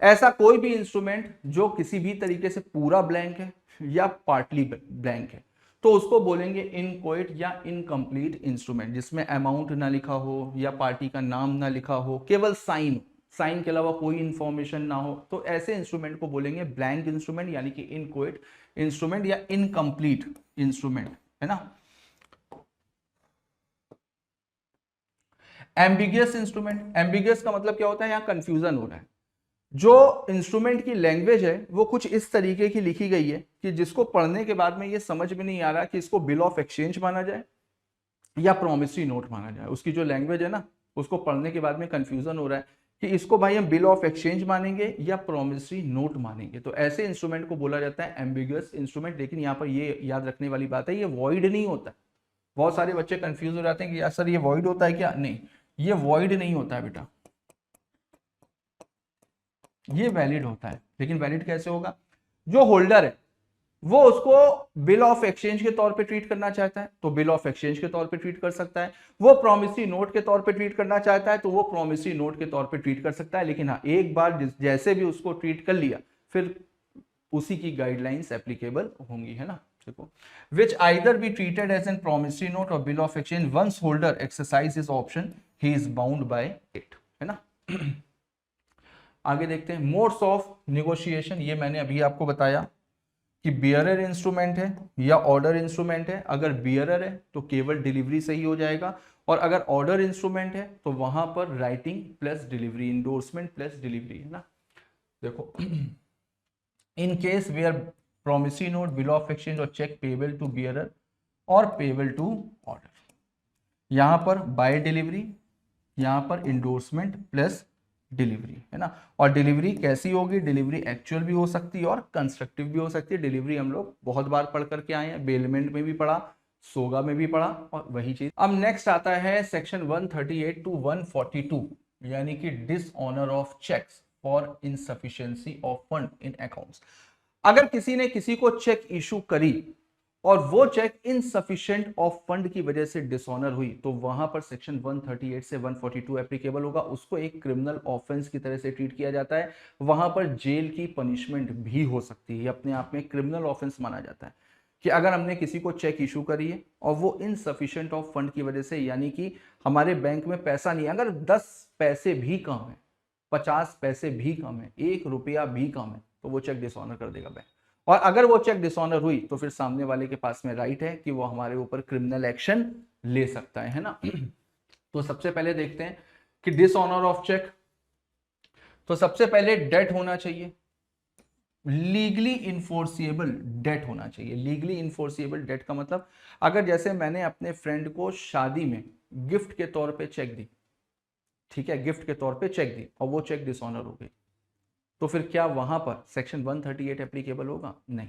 ऐसा कोई भी इंस्ट्रूमेंट जो किसी भी तरीके से पूरा ब्लैंक है या पार्टली ब्लैंक है तो उसको बोलेंगे इनकोइट या इनकम्प्लीट इंस्ट्रूमेंट, जिसमें अमाउंट ना लिखा हो या पार्टी का नाम ना लिखा हो, केवल साइन के अलावा कोई इंफॉर्मेशन ना हो, तो ऐसे इंस्ट्रूमेंट को बोलेंगे ब्लैंक इंस्ट्रूमेंट, यानी कि इनकोइट इंस्ट्रूमेंट या इनकम्प्लीट इंस्ट्रूमेंट, है ना. Ambiguous instrument. एम्बिगियस का मतलब क्या होता है? यहाँ कंफ्यूजन हो रहा है. जो इंस्ट्रूमेंट की लैंग्वेज है वो कुछ इस तरीके की लिखी गई है कि जिसको पढ़ने के बाद में ये समझ में नहीं आ रहा कि इसको बिल ऑफ एक्सचेंज माना जाए या प्रोमिसरी नोट माना जाए. उसकी जो लैंग्वेज है ना, उसको पढ़ने के बाद में कंफ्यूजन हो रहा है कि इसको भाई हम बिल ऑफ एक्सचेंज मानेंगे या प्रोमिसरी नोट मानेंगे. तो ऐसे इंस्ट्रूमेंट को बोला जाता है एम्बिगुअस इंस्ट्रूमेंट. लेकिन यहाँ पर ये याद रखने वाली बात है, ये वॉइड नहीं होता. बहुत सारे बच्चे कंफ्यूज हो जाते हैं कि यार सर ये वॉइड होता है क्या? नहीं, ये वॉइड नहीं होता है बेटा, ये वैलिड होता है. लेकिन वैलिड कैसे होगा? जो होल्डर है वो उसको बिल ऑफ एक्सचेंज के तौर पे ट्रीट करना चाहता है तो बिल ऑफ एक्सचेंज के तौर पे ट्रीट कर सकता है. वो प्रोमिसरी नोट के तौर पे ट्रीट करना चाहता है तो वो प्रोमिसरी नोट के तौर पे ट्रीट कर सकता है. लेकिन हाँ, एक बार जैसे भी उसको ट्रीट कर लिया फिर उसी की गाइडलाइंस एप्लीकेबल होंगी, है ना. देखो, which either be treated as an promissory note or bill of exchange once holder exercise his option he is bound by it, है ना. आगे देखते हैं मोड्स ऑफ निगोशिएशन. ये मैंने अभी आपको बताया कि बियरर इंस्ट्रूमेंट है या ऑर्डर इंस्ट्रूमेंट है. अगर बियरर है तो केवल डिलीवरी सही हो जाएगा, और अगर ऑर्डर इंस्ट्रूमेंट है तो वहां पर writing plus delivery, endorsement plus delivery, है ना. देखो, in case where promissory note, bill of exchange और चेक पेबल टू बियरर और पेबल टू ऑर्डर, यहां पर बाय डिलीवरी, यहां पर इंडोर्समेंट प्लस डिलीवरी, है ना. और डिलीवरी कैसी होगी? डिलीवरी एक्चुअल भी हो सकती है और कंस्ट्रक्टिव भी हो सकती है. डिलीवरी हम लोग बहुत बार पढ़ करके आए हैं, बेलमेंट में भी पढ़ा, सोगा में भी पढ़ा, और वही चीज. अब नेक्स्ट आता है सेक्शन 138 टू 142, यानी कि dishonour of cheques for insufficiency of fund in accounts. अगर किसी ने किसी को चेक इशू करी और वो चेक इनसफिशिएंट ऑफ फंड की वजह से डिसऑनर हुई तो वहां पर सेक्शन 138 से 142 एप्लीकेबल होगा. उसको एक क्रिमिनल ऑफेंस की तरह से ट्रीट किया जाता है. वहां पर जेल की पनिशमेंट भी हो सकती है. अपने आप में क्रिमिनल ऑफेंस माना जाता है कि अगर हमने किसी को चेक इशू करी है और वो इनसफिशिएंट ऑफ फंड की वजह से, यानी कि हमारे बैंक में पैसा नहीं, अगर 10 पैसे भी कम है, 50 पैसे भी कम है, 1 रुपया भी कम है, तो वो चेक डिसऑनर कर देगा बैंक. और अगर वो चेक डिसऑनर हुई तो फिर सामने वाले के पास में राइट है कि वो हमारे ऊपर क्रिमिनल एक्शन ले सकता है ना. तो सबसे पहले देखते हैं कि डिसऑनर ऑफ चेक. तो सबसे पहले डेट होना चाहिए, लीगली इन्फोर्सिएबल डेट होना चाहिए. लीगली इन्फोर्सिएबल डेट का मतलब, अगर जैसे मैंने अपने फ्रेंड को शादी में गिफ्ट के तौर पे चेक दी, ठीक है, गिफ्ट के तौर पे चेक दी और वो चेक डिसऑनर हो गई, तो फिर क्या वहां पर सेक्शन 138 एप्लीकेबल होगा? नहीं.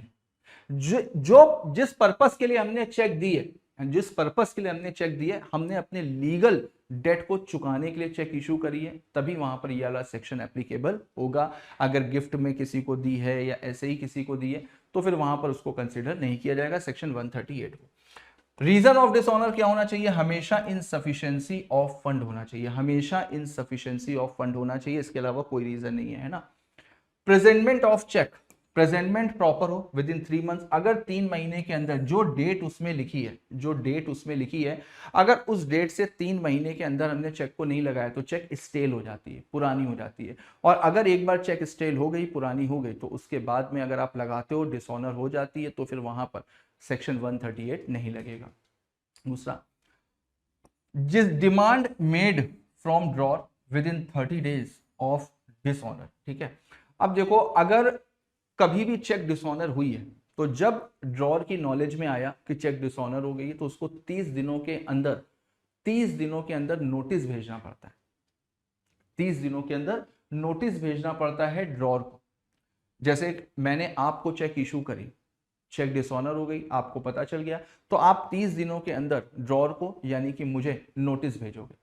जो जिस पर्पस के लिए हमने चेक दी है, जिस पर्पस के लिए हमने चेक दी है, हमने अपने लीगल डेट को चुकाने के लिए चेक इशू करी है, तभी वहां पर यह वाला सेक्शन एप्लीकेबल होगा. अगर गिफ्ट में किसी को दी है या ऐसे ही किसी को दी है तो फिर वहां पर उसको कंसीडर नहीं किया जाएगा सेक्शन 138 को. रीजन ऑफ डिसऑनर क्या होना चाहिए? हमेशा इनसफिशिएंसी ऑफ फंड होना चाहिए, हमेशा इनसफिशिएंसी ऑफ फंड होना चाहिए, इसके अलावा कोई रीजन नहीं है ना। Presentment of cheque, presentment proper हो विद इन 3 मंथ्स, अगर 3 महीने के अंदर जो डेट उसमें लिखी है, जो डेट उसमें लिखी है, अगर उस डेट से 3 महीने के अंदर हमने चेक को नहीं लगाया तो चेक स्टेल हो जाती है, पुरानी हो जाती है। और अगर एक बार चेक स्टेल हो गई, पुरानी हो गई, तो उसके बाद में अगर आप लगाते हो, डिसऑनर हो जाती है, तो फिर वहां पर सेक्शन 138 नहीं लगेगा। दूसरा, जिस demand made from drawer within 30 days of dishonour, ठीक है। अब देखो, अगर कभी भी चेक डिसऑनर हुई है, तो जब ड्रॉर की नॉलेज में आया कि चेक डिसऑनर हो गई है, तो उसको 30 दिनों के अंदर, 30 दिनों के अंदर नोटिस भेजना पड़ता है, 30 दिनों के अंदर नोटिस भेजना पड़ता है ड्रॉर को। जैसे मैंने आपको चेक इशू करी, चेक डिसऑनर हो गई, आपको पता चल गया, तो आप 30 दिनों के अंदर ड्रॉर को यानी कि मुझे नोटिस भेजोगे,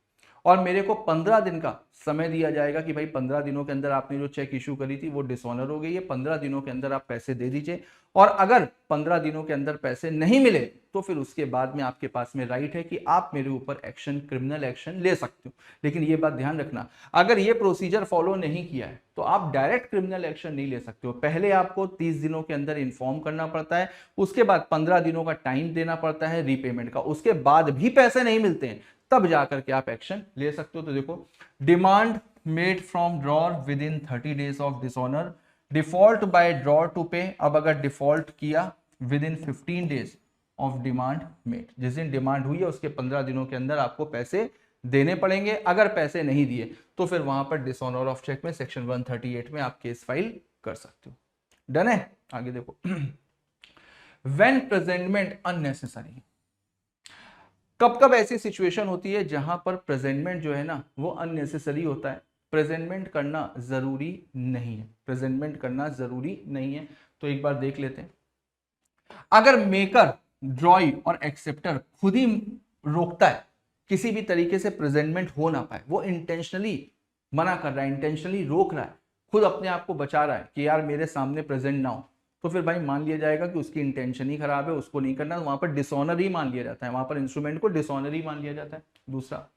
और मेरे को 15 दिन का समय दिया जाएगा कि भाई 15 दिनों के अंदर आपने जो चेक इशू करी थी वो डिसऑनर हो गई है, 15 दिनों के अंदर आप पैसे दे दीजिए। और अगर 15 दिनों के अंदर पैसे नहीं मिले तो फिर उसके बाद में आपके पास में राइट है कि आप मेरे ऊपर एक्शन, क्रिमिनल एक्शन ले सकते हो। लेकिन ये बात ध्यान रखना, अगर ये प्रोसीजर फॉलो नहीं किया है तो आप डायरेक्ट क्रिमिनल एक्शन नहीं ले सकते हो। पहले आपको 30 दिनों के अंदर इन्फॉर्म करना पड़ता है, उसके बाद 15 दिनों का टाइम देना पड़ता है रीपेमेंट का, उसके बाद भी पैसे नहीं मिलते हैं तब जाकर के आप एक्शन ले सकते हो। तो देखो, demand made from drawer within 30 days of dishonour, default by drawer to pay. अब अगर डिफॉल्ट किया within 15 days of demand made, जिस दिन डिमांड हुई है उसके 15 दिनों के अंदर आपको पैसे देने पड़ेंगे। अगर पैसे नहीं दिए तो फिर वहां पर डिसऑनर ऑफ चेक में सेक्शन 138 में आप केस फाइल कर सकते हो। डन है? आगे देखो, व्हेन प्रेजेंटमेंट अननेसेसरी, कब कब ऐसी सिचुएशन होती है जहां पर प्रेजेंटमेंट जो है ना वो अननेसेसरी होता है, प्रेजेंटमेंट करना जरूरी नहीं है, प्रेजेंटमेंट करना जरूरी नहीं है। तो एक बार देख लेते हैं, अगर मेकर, ड्रॉई और एक्सेप्टर खुद ही रोकता है, किसी भी तरीके से प्रेजेंटमेंट हो ना पाए, वो इंटेंशनली मना कर रहा है, इंटेंशनली रोक रहा है, खुद अपने आप को बचा रहा है कि यार मेरे सामने प्रेजेंट ना हो, तो फिर भाई मान लिया जाएगा कि उसकी इंटेंशन ही खराब है, उसको नहीं करना, वहां पर डिसऑनर ही मान लिया जाता है, वहां पर इंस्ट्रूमेंट को डिसऑनर ही मान लिया जाता है। दूसरा,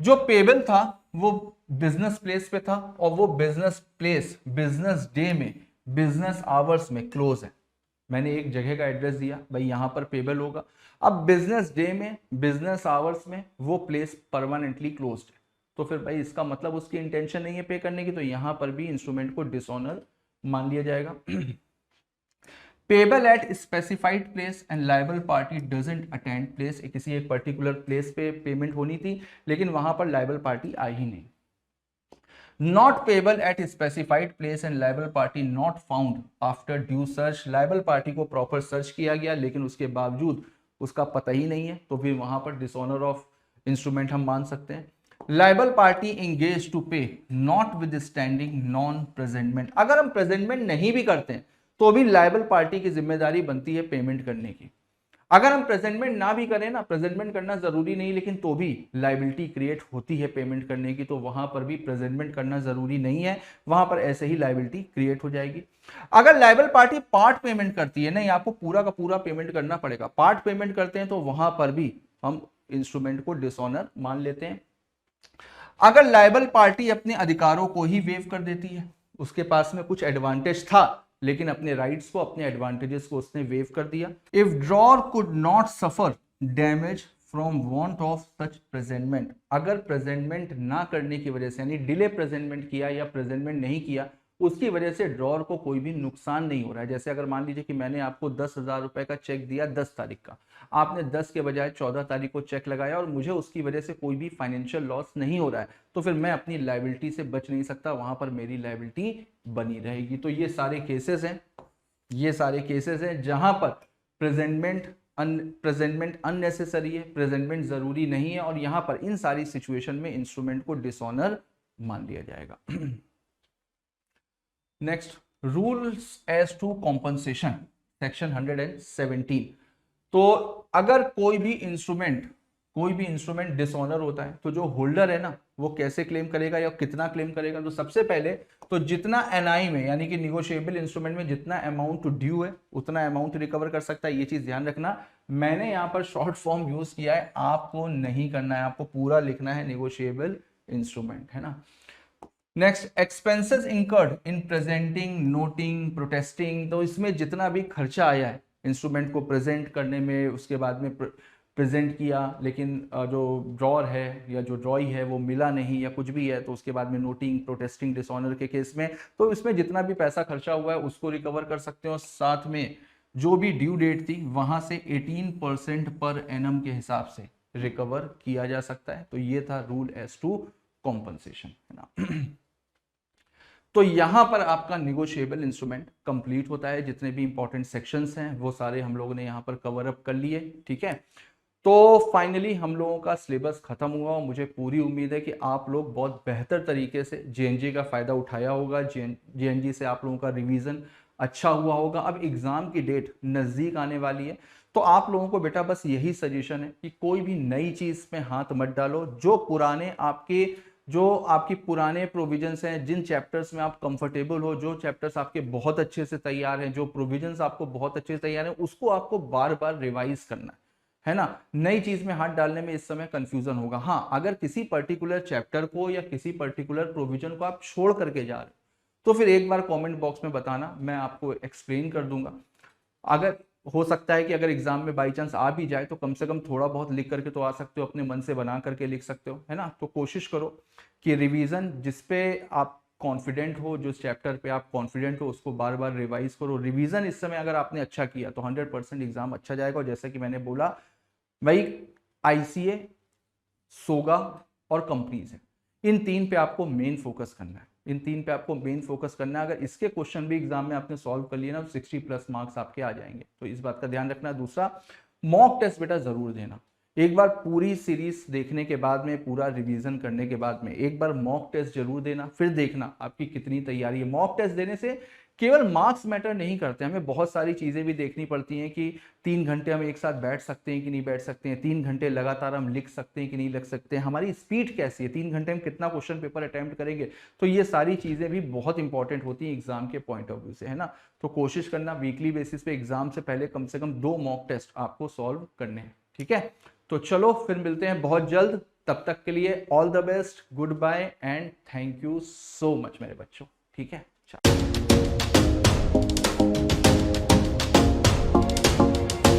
जो पेबल था वो बिजनेस प्लेस पे था, और वो बिजनेस प्लेस बिजनेस डे में, बिजनेस आवर्स में क्लोज है। मैंने एक जगह का एड्रेस दिया, भाई यहां पर पेबल होगा। अब बिजनेस डे में, बिजनेस आवर्स में वो प्लेस परमानेंटली क्लोज्ड है, तो फिर भाई इसका मतलब उसकी इंटेंशन नहीं है पे करने की, तो यहां पर भी इंस्ट्रूमेंट को डिसऑनर मान लिया जाएगा। Payable eight specified place and liable party doesn't attend place, किसी एक पर्टिकुलर प्लेस पे पेमेंट होनी थी लेकिन वहां पर लायबल पार्टी आई ही नहीं। Not payable eight specified place and liable party not found after due search, liable party को प्रॉपर सर्च किया गया लेकिन उसके बावजूद उसका पता ही नहीं है, तो फिर वहां पर डिसऑनर ऑफ इंस्ट्रूमेंट हम मान सकते हैं। लायबल पार्टी इंगेज टू पे not with standing non presentment, अगर हम प्रेजेंटमेंट नहीं भी करते हैं तो भी लायबल पार्टी की जिम्मेदारी बनती है पेमेंट करने की। अगर हम प्रेजेंटमेंट ना भी करें ना, प्रेजेंटमेंट करना जरूरी नहीं लेकिन तो भी लायबिलिटी क्रिएट होती है पेमेंट करने की, तो वहां पर भी प्रेजेंटमेंट करना जरूरी नहीं है, वहां पर ऐसे ही लायबिलिटी क्रिएट हो जाएगी। अगर लायबल पार्टी पार्ट पेमेंट करती है, नहीं आपको पूरा का पूरा पेमेंट करना पड़ेगा, पार्ट पेमेंट करते हैं तो वहां पर भी हम इंस्ट्रूमेंट को डिसऑनर मान लेते हैं। अगर लायबल पार्टी अपने अधिकारों को ही वेव कर देती है, उसके पास में कुछ एडवांटेज था लेकिन अपने राइट्स को, अपने एडवांटेजेस को उसने वेव कर दिया। If drawer could not suffer damage from want of such presentment, अगर प्रेजेंटमेंट ना करने की वजह से, यानी डिले प्रेजेंटमेंट किया या प्रेजेंटमेंट नहीं किया, उसकी वजह से ड्रॉर को कोई भी नुकसान नहीं हो रहा है। जैसे अगर मान लीजिए कि मैंने आपको 10,000 रुपए का चेक दिया 10 तारीख का, आपने 10 के बजाय 14 तारीख को चेक लगाया और मुझे उसकी वजह से कोई भी फाइनेंशियल लॉस नहीं हो रहा है, तो फिर मैं अपनी लायबिलिटी से बच नहीं सकता, वहां पर मेरी लायबिलिटी बनी रहेगी। तो ये सारे केसेस हैं, ये सारे केसेस हैं जहां पर प्रेजेंटमेंट अननेसेसरी है, प्रेजेंटमेंट जरूरी नहीं है, और यहां पर इन सारी सिचुएशन में इंस्ट्रूमेंट को डिसऑनर मान लिया जाएगा। Next, rules as to compensation, section 117। तो अगर कोई भी इंस्ट्रूमेंट डिसऑनर होता है तो जो होल्डर है ना वो कैसे क्लेम करेगा या कितना क्लेम करेगा? तो सबसे पहले तो जितना एनआई में, यानी कि निगोशिएबल इंस्ट्रूमेंट में जितना अमाउंट ड्यू है उतना अमाउंट रिकवर कर सकता है, ये चीज ध्यान रखना। मैंने यहाँ पर शॉर्ट फॉर्म यूज किया है, आपको नहीं करना है, आपको पूरा लिखना है निगोशिएबल इंस्ट्रूमेंट, है ना। नेक्स्ट, एक्सपेंसेस इंकर्ड इन प्रेजेंटिंग, नोटिंग, प्रोटेस्टिंग। तो इसमें जितना भी खर्चा आया है इंस्ट्रूमेंट को प्रेजेंट करने में, उसके बाद में प्रेजेंट किया लेकिन जो ड्रॉर है या जो ड्रॉई है वो मिला नहीं या कुछ भी है, तो उसके बाद में नोटिंग, प्रोटेस्टिंग, डिसऑनर के केस में, तो इसमें जितना भी पैसा खर्चा हुआ है उसको रिकवर कर सकते हो। साथ में जो भी ड्यू डेट थी वहां से 18% पर एनम के हिसाब से रिकवर किया जा सकता है। तो ये था रूल एज टू कॉम्पनसेशन, है ना। तो यहां पर आपका निगोशिएबल इंस्ट्रूमेंट कंप्लीट होता है। जितने भी इंपॉर्टेंट सेक्शंस हैं वो सारे हम लोगों ने यहां पर कवर अप कर लिए, ठीक है। तो फाइनली हम लोगों का सिलेबस खत्म हुआ और मुझे पूरी उम्मीद है कि आप लोग बहुत बेहतर तरीके से जेएनजी का फायदा उठाया होगा। जेएनजी से आप लोगों का रिवीजन अच्छा हुआ होगा। अब एग्जाम की डेट नजदीक आने वाली है, तो आप लोगों को बेटा बस यही सजेशन है कि कोई भी नई चीज में हाथ मत डालो। जो आपकी पुराने प्रोविजंस हैं, जिन चैप्टर्स में आप कंफर्टेबल हो, जो चैप्टर्स आपके बहुत अच्छे से तैयार हैं, जो प्रोविजंस आपको बहुत अच्छे से तैयार हैं, उसको आपको बार बार रिवाइज करना है ना। नई चीज में हाथ डालने में इस समय कंफ्यूजन होगा। हाँ, अगर किसी पर्टिकुलर चैप्टर को या किसी पर्टिकुलर प्रोविजन को आप छोड़ करके जा रहे हो तो फिर एक बार कमेंट बॉक्स में बताना, मैं आपको एक्सप्लेन कर दूंगा। अगर हो सकता है कि अगर एग्जाम में बाई चांस आ भी जाए तो कम से कम थोड़ा बहुत लिख करके तो आ सकते हो, अपने मन से बना करके लिख सकते हो, है ना। तो कोशिश करो कि रिवीजन जिस पे आप कॉन्फिडेंट हो, जिस चैप्टर पे आप कॉन्फिडेंट हो, उसको बार बार रिवाइज करो। रिवीजन इस समय अगर आपने अच्छा किया तो 100% एग्जाम अच्छा जाएगा। और जैसा कि मैंने बोला भाई, आईसीए, सोगा और कंपनीज है, इन तीन पे आपको मेन फोकस करना है। इन तीन पे आपको मेन फोकस करना है। अगर इसके क्वेश्चन भी एग्जाम में आपने सॉल्व कर लिए ना तो 60+ मार्क्स आपके आ जाएंगे, तो इस बात का ध्यान रखना। दूसरा, मॉक टेस्ट बेटा जरूर देना। एक बार पूरी सीरीज देखने के बाद में, पूरा रिवीजन करने के बाद में एक बार मॉक टेस्ट जरूर देना, फिर देखना आपकी कितनी तैयारी है। मॉक टेस्ट देने से केवल मार्क्स मैटर नहीं करते, हमें बहुत सारी चीजें भी देखनी पड़ती हैं कि 3 घंटे हम एक साथ बैठ सकते हैं कि नहीं बैठ सकते हैं, 3 घंटे लगातार हम लिख सकते हैं कि नहीं लिख सकते हैं, हमारी स्पीड कैसी है, 3 घंटे में कितना क्वेश्चन पेपर अटेम्प्ट करेंगे। तो ये सारी चीजें भी बहुत इंपॉर्टेंट होती हैं एग्जाम के पॉइंट ऑफ व्यू से, है ना। तो कोशिश करना वीकली बेसिस पे एग्जाम से पहले कम से कम 2 मॉक टेस्ट आपको सॉल्व करने हैं, ठीक है। तो चलो फिर मिलते हैं बहुत जल्द, तब तक के लिए all the best, goodbye and thank you so much मेरे बच्चों, ठीक है।